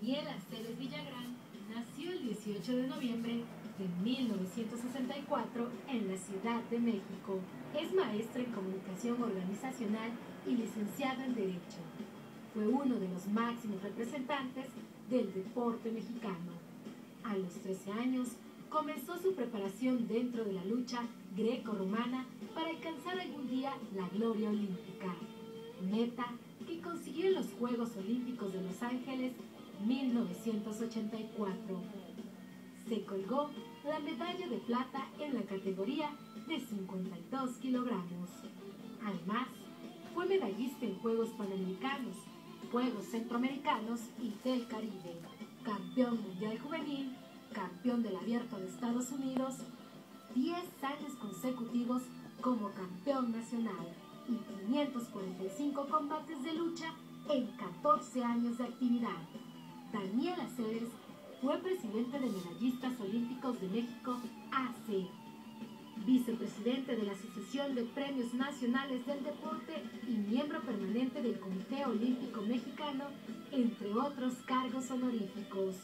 Daniela Cebes Villagrán nació el 18 de noviembre de 1964 en la Ciudad de México. Es maestra en comunicación organizacional y licenciada en Derecho. Fue uno de los máximos representantes del deporte mexicano. A los 13 años comenzó su preparación dentro de la lucha greco-romana para alcanzar algún día la gloria olímpica, meta que consiguió en los Juegos Olímpicos de Los Ángeles 1984. Se colgó la medalla de plata en la categoría de 52 kilogramos. Además, fue medallista en Juegos Panamericanos, Juegos Centroamericanos y del Caribe, campeón mundial juvenil, campeón del Abierto de Estados Unidos, 10 años consecutivos como campeón nacional y 545 combates de lucha en 14 años de actividad. Daniela Cebes fue presidente de Medallistas Olímpicos de México, AC, vicepresidente de la Asociación de Premios Nacionales del Deporte y miembro permanente del Comité Olímpico Mexicano, entre otros cargos honoríficos.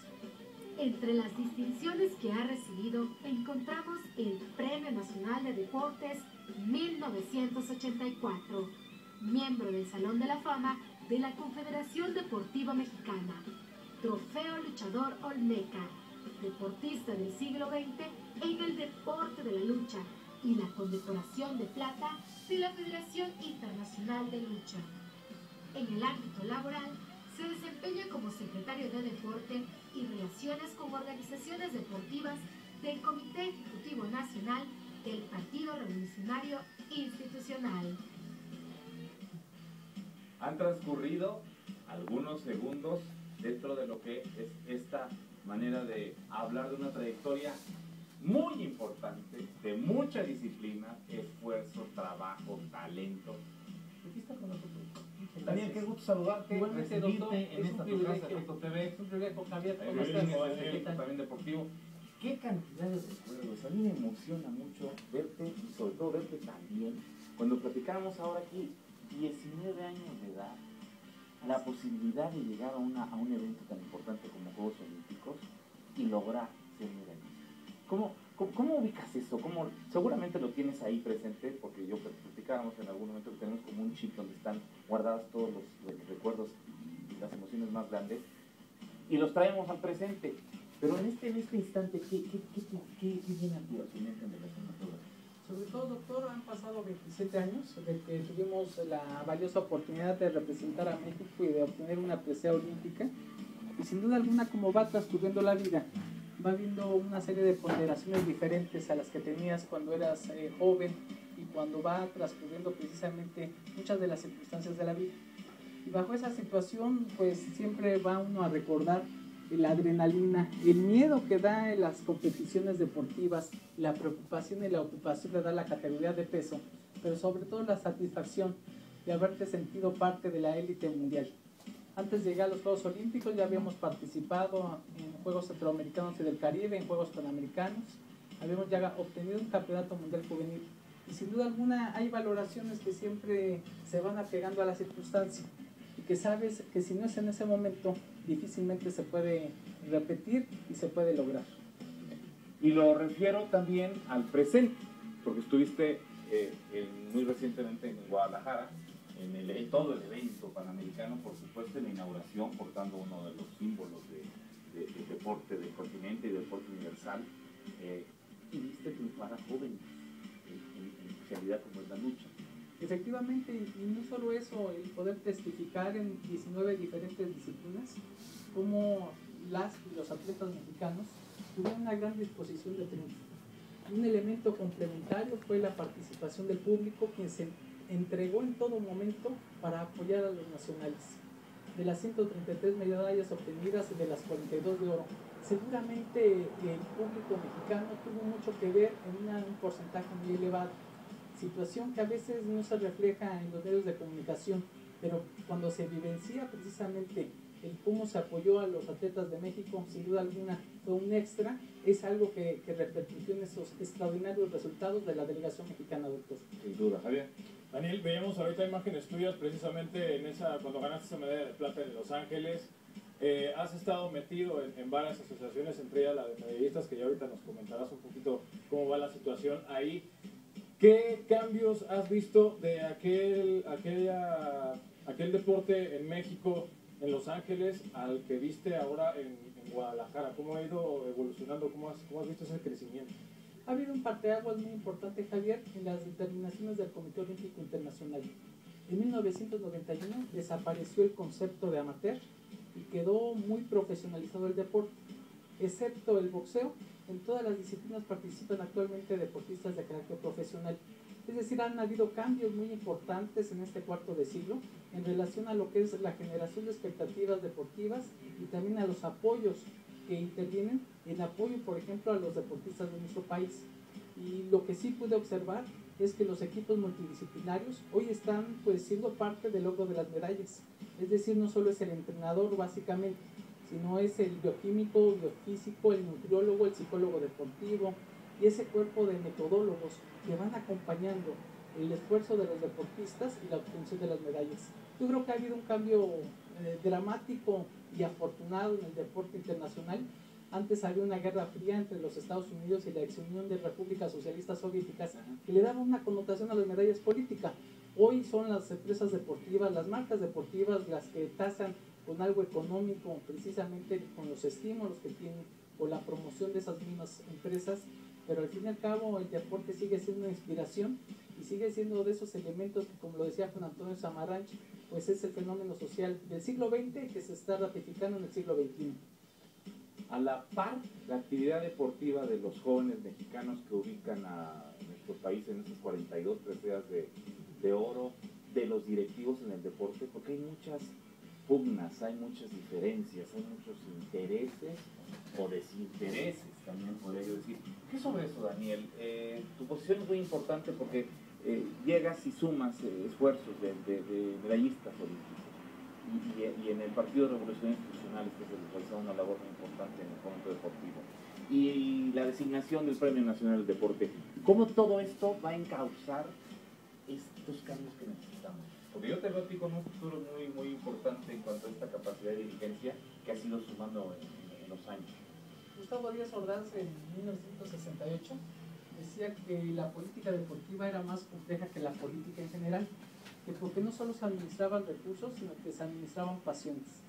Entre las distinciones que ha recibido encontramos el Premio Nacional de Deportes 1984, miembro del Salón de la Fama de la Confederación Deportiva Mexicana, Trofeo Luchador Olmeca, deportista del siglo XX en el deporte de la lucha, y la condecoración de plata de la Federación Internacional de Lucha. En el ámbito laboral, se desempeña como secretario de Deporte y Relaciones con Organizaciones Deportivas del Comité Ejecutivo Nacional del Partido Revolucionario Institucional. Han transcurrido algunos segundos dentro de lo que es esta manera de hablar de una trayectoria muy importante, de mucha disciplina, esfuerzo, trabajo, talento. Aquí está con nosotros. Daniel, qué gusto saludarte. Igualmente, doctor, en esta tu casa, EcoTV. Es un privilegio, Javier. ¿Cómo estás? También deportivo. ¿Qué cantidad de recuerdos? A mí me emociona mucho verte y sobre todo verte también. Cuando platicábamos ahora aquí, 19 años de edad, la posibilidad de llegar a un evento tan importante como Juegos Olímpicos y lograr ser medallista. ¿Cómo ubicas eso? Seguramente lo tienes ahí presente, porque yo platicábamos en algún momento que tenemos como un chip donde están guardados todos los recuerdos y las emociones más grandes, y los traemos al presente. Pero en este instante, ¿qué viene a tu mente en relación a todo eso? Sobre todo, doctor, han pasado 27 años de que tuvimos la valiosa oportunidad de representar a México y de obtener una presea olímpica. Y sin duda alguna, como va transcurriendo la vida, va viendo una serie de ponderaciones diferentes a las que tenías cuando eras joven y cuando va transcurriendo precisamente muchas de las circunstancias de la vida. Y bajo esa situación, pues siempre va uno a recordar la adrenalina, el miedo que da en las competiciones deportivas, la preocupación y la ocupación de dar la categoría de peso, pero sobre todo la satisfacción de haberte sentido parte de la élite mundial. Antes de llegar a los Juegos Olímpicos ya habíamos participado en Juegos Centroamericanos y del Caribe, en Juegos Panamericanos, habíamos ya obtenido un campeonato mundial juvenil y sin duda alguna hay valoraciones que siempre se van apegando a la circunstancia y que sabes que si no es en ese momento difícilmente se puede repetir y se puede lograr. Y lo refiero también al presente, porque estuviste muy recientemente en Guadalajara, en todo el evento panamericano, por supuesto en la inauguración, portando uno de los símbolos del deporte del continente y del deporte universal, y viste triunfar a jóvenes en especialidad como es la lucha. Efectivamente, y no solo eso, el poder testificar en 19 diferentes disciplinas, como los atletas mexicanos tuvieron una gran disposición de triunfo. Un elemento complementario fue la participación del público, quien se entregó en todo momento para apoyar a los nacionales. De las 133 medallas obtenidas y de las 42 de oro, seguramente el público mexicano tuvo mucho que ver en un porcentaje muy elevado, situación que a veces no se refleja en los medios de comunicación, pero cuando se vivencia precisamente el cómo se apoyó a los atletas de México, sin duda alguna fue un extra, es algo que repercutió en esos extraordinarios resultados de la delegación mexicana, doctor. Sin duda, Javier. Daniel, veíamos ahorita imágenes tuyas precisamente en cuando ganaste esa medalla de plata en Los Ángeles. has estado metido en varias asociaciones, entre ellas la de medallistas, que ya ahorita nos comentarás un poquito cómo va la situación ahí. ¿Qué cambios has visto de aquel deporte en México, en Los Ángeles, al que viste ahora en Guadalajara? ¿Cómo ha ido evolucionando? ¿Cómo has visto ese crecimiento? Ha habido un parteaguas muy importante, Javier, en las determinaciones del Comité Olímpico Internacional. En 1991 desapareció el concepto de amateur y quedó muy profesionalizado el deporte. Excepto el boxeo, en todas las disciplinas participan actualmente deportistas de carácter profesional. Es decir, han habido cambios muy importantes en este cuarto de siglo en relación a lo que es la generación de expectativas deportivas y también a los apoyos que intervienen en apoyo, por ejemplo, a los deportistas de nuestro país. Y lo que sí pude observar es que los equipos multidisciplinarios hoy están pues siendo parte del logro de las medallas. Es decir, no solo es el entrenador básicamente, sino es el bioquímico, biofísico, el nutriólogo, el psicólogo deportivo y ese cuerpo de metodólogos que van acompañando el esfuerzo de los deportistas y la obtención de las medallas. Yo creo que ha habido un cambio dramático y afortunado en el deporte internacional. Antes había una guerra fría entre los Estados Unidos y la ex Unión de Repúblicas Socialistas Soviéticas que le daba una connotación a las medallas políticas. Hoy son las empresas deportivas, las marcas deportivas las que tasan con algo económico, precisamente con los estímulos que tienen o la promoción de esas mismas empresas, pero al fin y al cabo el deporte sigue siendo una inspiración y sigue siendo de esos elementos que, como lo decía Juan Antonio Samaranch, pues es el fenómeno social del siglo XX que se está ratificando en el siglo XXI. A la par, la actividad deportiva de los jóvenes mexicanos que ubican a nuestro país en esas 42 preseas de oro, de los directivos en el deporte, porque hay muchas pugnas, hay muchas diferencias, hay muchos intereses o desintereses, también podría yo decir. ¿Qué sobre eso, Daniel? Tu posición es muy importante porque llegas y sumas esfuerzos de medallistas olímpicos. Y en el Partido Revolucionario Institucional que se realizó una labor muy importante en el fomento deportivo. Y la designación del Premio Nacional del Deporte. ¿Cómo todo esto va a encauzar estos cambios que necesitamos? Porque yo te veo a ti con un futuro muy, muy importante en cuanto a esta capacidad de dirigencia que has ido sumando en los años. Gustavo Díaz Ordaz en 1968 decía que la política deportiva era más compleja que la política en general, que porque no solo se administraban recursos, sino que se administraban pasiones.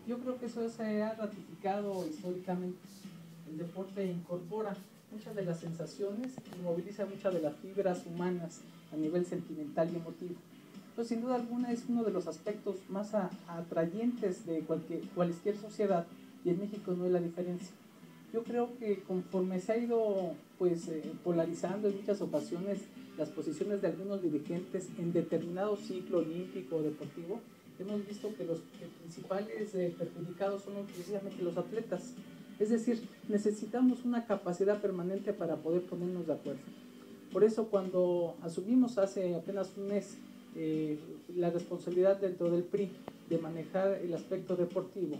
Yo creo que eso se ha ratificado históricamente. El deporte incorpora muchas de las sensaciones y moviliza muchas de las fibras humanas a nivel sentimental y emotivo. Entonces, sin duda alguna, es uno de los aspectos más atrayentes de cualquier sociedad, y en México no es la diferencia. Yo creo que conforme se ha ido polarizando en muchas ocasiones las posiciones de algunos dirigentes en determinado ciclo olímpico o deportivo, hemos visto que los principales perjudicados son precisamente los atletas. Es decir, necesitamos una capacidad permanente para poder ponernos de acuerdo. Por eso, cuando asumimos hace apenas un mes la responsabilidad dentro del PRI de manejar el aspecto deportivo,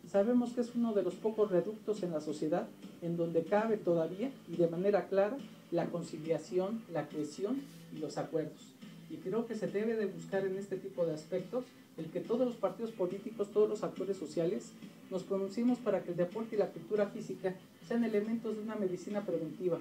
sabemos que es uno de los pocos reductos en la sociedad en donde cabe todavía y de manera clara la conciliación, la cohesión y los acuerdos. Y creo que se debe de buscar en este tipo de aspectos el que todos los partidos políticos, todos los actores sociales nos pronunciemos para que el deporte y la cultura física sean elementos de una medicina preventiva,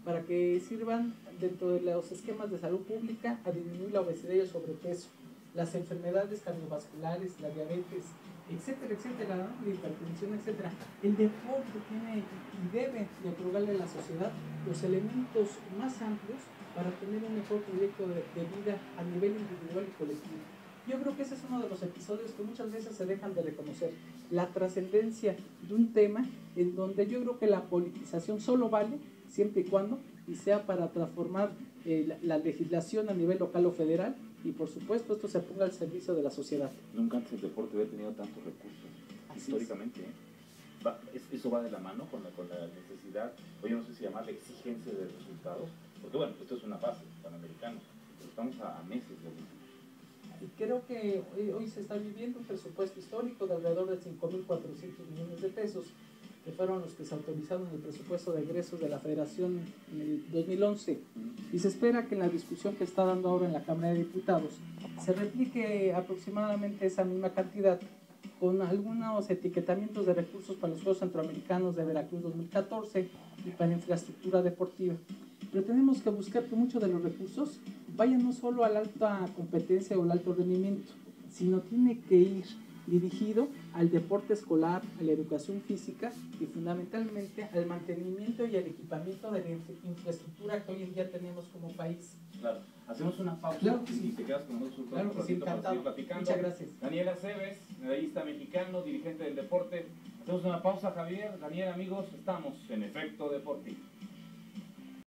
para que sirvan dentro de los esquemas de salud pública a disminuir la obesidad y el sobrepeso, las enfermedades cardiovasculares, la diabetes, etcétera, etcétera, ¿no? La hipertensión, etcétera. El deporte tiene y debe de otorgarle a la sociedad los elementos más amplios para tener un mejor proyecto de vida a nivel individual y colectivo. Yo creo que ese es uno de los episodios que muchas veces se dejan de reconocer, la trascendencia de un tema en donde yo creo que la politización solo vale siempre y cuando y sea para transformar la legislación a nivel local o federal, y por supuesto esto se ponga al servicio de la sociedad. Nunca antes el deporte había tenido tantos recursos, históricamente. Eso va de la mano con la necesidad, o yo no sé si llamarle exigencia de resultados, porque bueno, esto es una fase panamericana, pero estamos a meses de eso. Y creo que hoy se está viviendo un presupuesto histórico de alrededor de 5.400 millones de pesos, que fueron los que se autorizaron en el presupuesto de egresos de la Federación en el 2011. Y se espera que en la discusión que está dando ahora en la Cámara de Diputados se replique aproximadamente esa misma cantidad, con algunos etiquetamientos de recursos para los Juegos Centroamericanos de Veracruz 2014 y para infraestructura deportiva. Pero tenemos que buscar que muchos de los recursos vayan no solo a la alta competencia o al alto rendimiento, sino tiene que ir dirigido al deporte escolar, a la educación física y fundamentalmente al mantenimiento y al equipamiento de la infraestructura que hoy en día tenemos como país. Claro. Hacemos una pausa, Claro que sí. y te quedas con nosotros Claro un que sí, ratito para encantado. seguir platicando. Muchas gracias. Daniel Aceves, medallista mexicano, dirigente del deporte. Hacemos una pausa, Javier. Daniel, amigos, estamos en Efecto Deportivo.